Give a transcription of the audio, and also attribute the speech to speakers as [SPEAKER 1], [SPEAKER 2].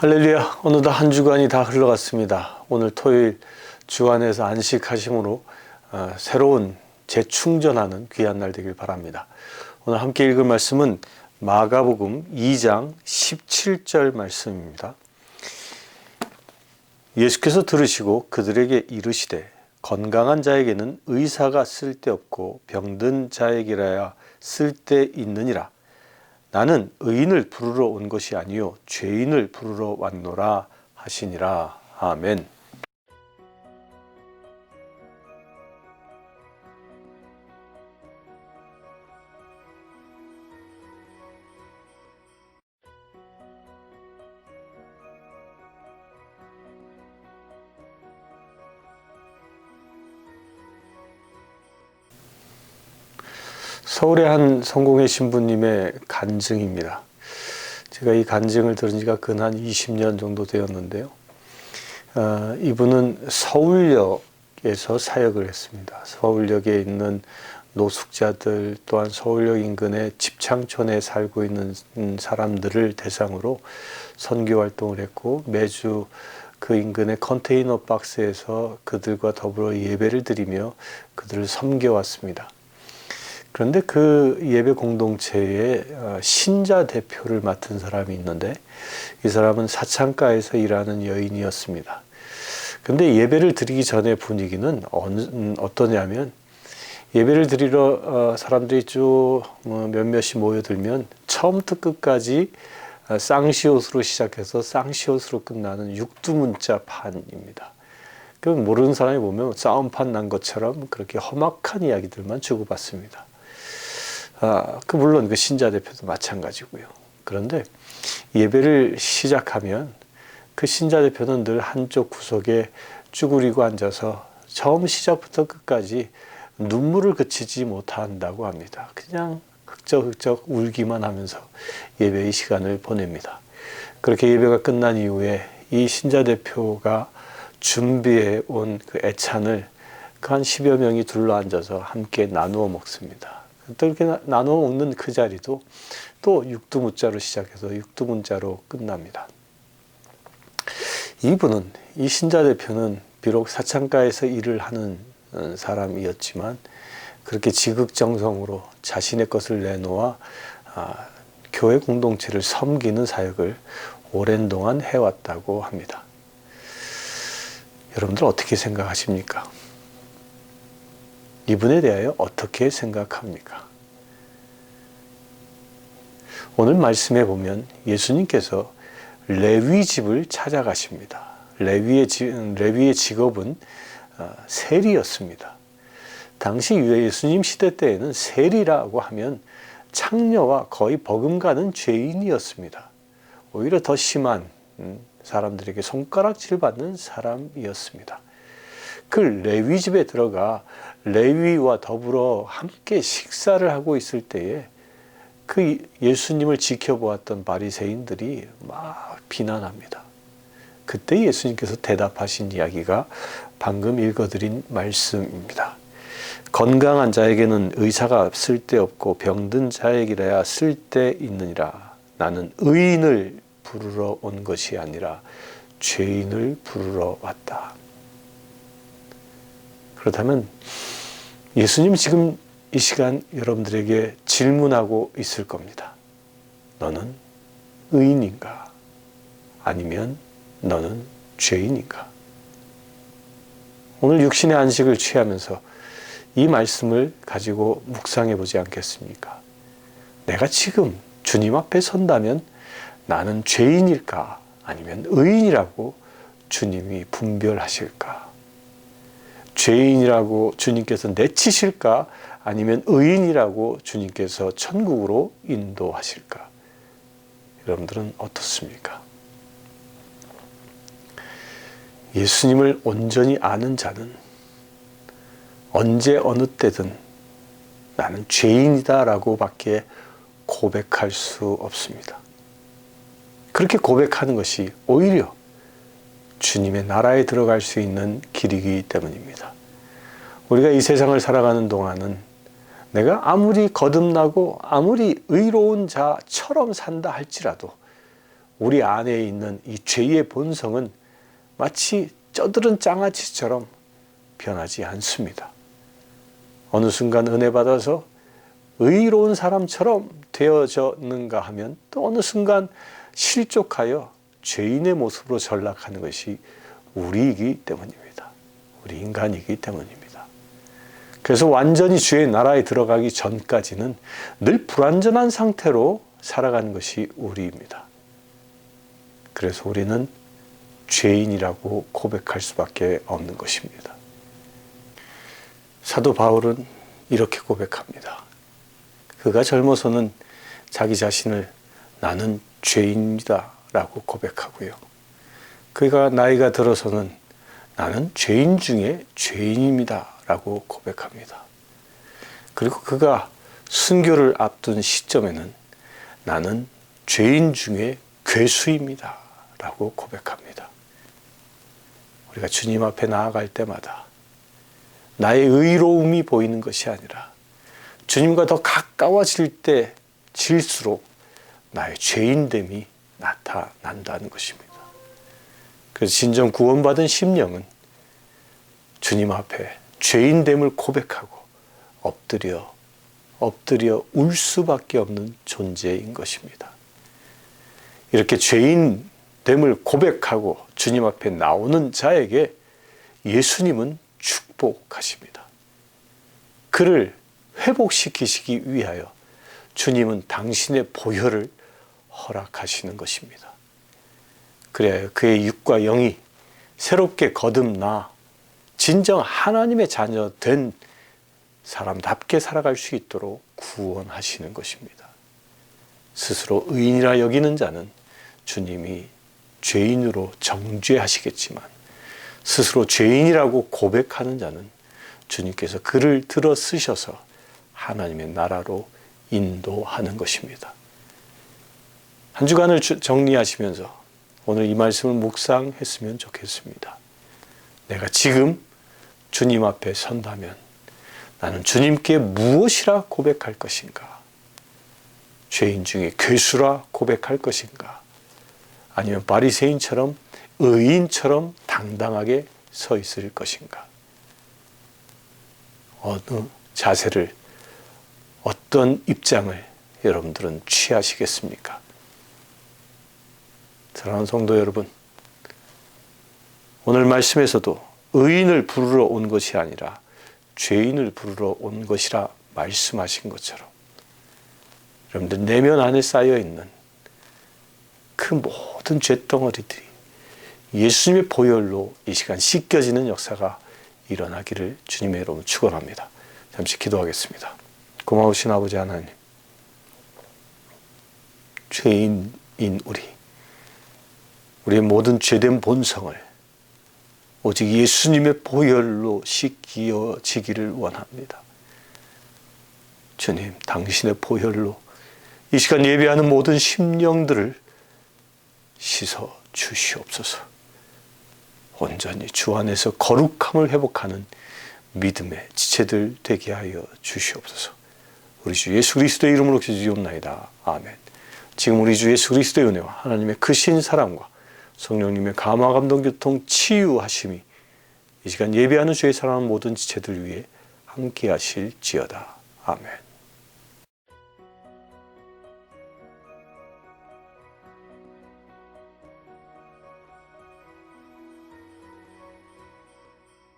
[SPEAKER 1] 할렐루야. 오늘도 한 주간이 다 흘러갔습니다. 오늘 토요일 주안에서 안식하심으로 새로운 재충전하는 귀한 날 되길 바랍니다. 오늘 함께 읽을 말씀은 마가복음 2장 17절 말씀입니다. 예수께서 들으시고 그들에게 이르시되 건강한 자에게는 의사가 쓸데없고 병든 자에게라야 쓸데있느니라. 나는 의인을 부르러 온 것이 아니요 죄인을 부르러 왔노라 하시니라. 아멘. 서울의 한 성공회 신부님의 간증입니다. 제가 이 간증을 들은 지가 근 한 20년 정도 되었는데요. 이분은 서울역에서 사역을 했습니다. 서울역에 있는 노숙자들 또한 서울역 인근의 집창촌에 살고 있는 사람들을 대상으로 선교 활동을 했고 매주 그 인근의 컨테이너 박스에서 그들과 더불어 예배를 드리며 그들을 섬겨왔습니다. 그런데 그 예배 공동체에 신자 대표를 맡은 사람이 있는데 이 사람은 사창가에서 일하는 여인이었습니다. 그런데 예배를 드리기 전에 분위기는 어떠냐면 예배를 드리러 사람들이 쭉 몇몇이 모여들면 처음부터 끝까지 쌍시옷으로 시작해서 쌍시옷으로 끝나는 육두문자판입니다. 그럼 모르는 사람이 보면 싸움판 난 것처럼 그렇게 험악한 이야기들만 주고받습니다. 물론 그 신자 대표도 마찬가지고요. 그런데 예배를 시작하면 그 신자 대표는 늘 한쪽 구석에 쭈그리고 앉아서 처음 시작부터 끝까지 눈물을 그치지 못한다고 합니다. 그냥 흑적흑적 울기만 하면서 예배의 시간을 보냅니다. 그렇게 예배가 끝난 이후에 이 신자 대표가 준비해 온 그 애찬을 그 한 10여 명이 둘러앉아서 함께 나누어 먹습니다. 또 이렇게 나누어 먹는 그 자리도 또 육두문자로 시작해서 육두문자로 끝납니다. 이 신자 대표는 비록 사창가에서 일을 하는 사람이었지만 그렇게 지극정성으로 자신의 것을 내놓아 교회 공동체를 섬기는 사역을 오랜 동안 해왔다고 합니다. 여러분들 어떻게 생각하십니까? 이분에 대하여 어떻게 생각합니까? 오늘 말씀에 보면 예수님께서 레위 집을 찾아가십니다. 레위의 직업은 세리였습니다. 당시 예수님 시대 때에는 세리라고 하면 창녀와 거의 버금가는 죄인이었습니다. 오히려 더 심한 사람들에게 손가락질 받는 사람이었습니다. 그 레위 집에 들어가 레위와 더불어 함께 식사를 하고 있을 때에 그 예수님을 지켜보았던 바리새인들이 막 비난합니다. 그때 예수님께서 대답하신 이야기가 방금 읽어드린 말씀입니다. 건강한 자에게는 의사가 쓸데없고 병든 자에게라야 쓸데있느니라. 나는 의인을 부르러 온 것이 아니라 죄인을 부르러 왔다. 그렇다면 예수님 지금 이 시간 여러분들에게 질문하고 있을 겁니다. 너는 의인인가? 아니면 너는 죄인인가? 오늘 육신의 안식을 취하면서 이 말씀을 가지고 묵상해 보지 않겠습니까? 내가 지금 주님 앞에 선다면 나는 죄인일까? 아니면 의인이라고 주님이 분별하실까? 죄인이라고 주님께서 내치실까? 아니면 의인이라고 주님께서 천국으로 인도하실까? 여러분들은 어떻습니까? 예수님을 온전히 아는 자는 언제 어느 때든 나는 죄인이다라고 밖에 고백할 수 없습니다. 그렇게 고백하는 것이 오히려 주님의 나라에 들어갈 수 있는 길이기 때문입니다. 우리가 이 세상을 살아가는 동안은 내가 아무리 거듭나고 아무리 의로운 자처럼 산다 할지라도 우리 안에 있는 이 죄의 본성은 마치 쪄들은 장아찌처럼 변하지 않습니다. 어느 순간 은혜 받아서 의로운 사람처럼 되어졌는가 하면 또 어느 순간 실족하여 죄인의 모습으로 전락하는 것이 우리이기 때문입니다. 우리 인간이기 때문입니다. 그래서 완전히 주의 나라에 들어가기 전까지는 늘 불완전한 상태로 살아가는 것이 우리입니다. 그래서 우리는 죄인이라고 고백할 수밖에 없는 것입니다. 사도 바울은 이렇게 고백합니다. 그가 젊어서는 자기 자신을 나는 죄인이다 라고 고백하고요. 그가 나이가 들어서는 나는 죄인 중에 죄인입니다 라고 고백합니다. 그리고 그가 순교를 앞둔 시점에는 나는 죄인 중에 괴수입니다 라고 고백합니다. 우리가 주님 앞에 나아갈 때마다 나의 의로움이 보이는 것이 아니라 주님과 더 가까워질 때 질수록 나의 죄인됨이 나타난다는 것입니다. 그래서 진정 구원받은 심령은 주님 앞에 죄인됨을 고백하고 엎드려 울 수밖에 없는 존재인 것입니다. 이렇게 죄인됨을 고백하고 주님 앞에 나오는 자에게 예수님은 축복하십니다. 그를 회복시키시기 위하여 주님은 당신의 보혈을 허락하시는 것입니다. 그래야 그의 육과 영이 새롭게 거듭나 진정 하나님의 자녀 된 사람답게 살아갈 수 있도록 구원하시는 것입니다. 스스로 의인이라 여기는 자는 주님이 죄인으로 정죄하시겠지만 스스로 죄인이라고 고백하는 자는 주님께서 그를 들어 쓰셔서 하나님의 나라로 인도하는 것입니다. 한 주간을 정리하시면서 오늘 이 말씀을 묵상했으면 좋겠습니다. 내가 지금 주님 앞에 선다면 나는 주님께 무엇이라 고백할 것인가? 죄인 중에 괴수라 고백할 것인가? 아니면 바리새인처럼 의인처럼 당당하게 서 있을 것인가? 어느 자세를, 어떤 입장을 여러분들은 취하시겠습니까? 사랑하는 성도 여러분, 오늘 말씀에서도 의인을 부르러 온 것이 아니라 죄인을 부르러 온 것이라 말씀하신 것처럼 여러분들 내면 안에 쌓여있는 그 모든 죄덩어리들이 예수님의 보혈로 이 시간 씻겨지는 역사가 일어나기를 주님의 이름으로 축원합니다. 잠시 기도하겠습니다. 고마우신 아버지 하나님, 죄인인 우리의 모든 죄된 본성을 오직 예수님의 보혈로 씻겨지기를 원합니다. 주님, 당신의 보혈로 이 시간 예배하는 모든 심령들을 씻어 주시옵소서. 온전히 주 안에서 거룩함을 회복하는 믿음의 지체들 되게 하여 주시옵소서. 우리 주 예수 그리스도의 이름으로 기도드리옵나이다. 아멘. 지금 우리 주 예수 그리스도의 은혜와 하나님의 크신 사랑과 성령님의 감화 감동 교통 치유하심이 이 시간 예배하는 주의 사랑하는 모든 지체들 위해 함께 하실지어다. 아멘.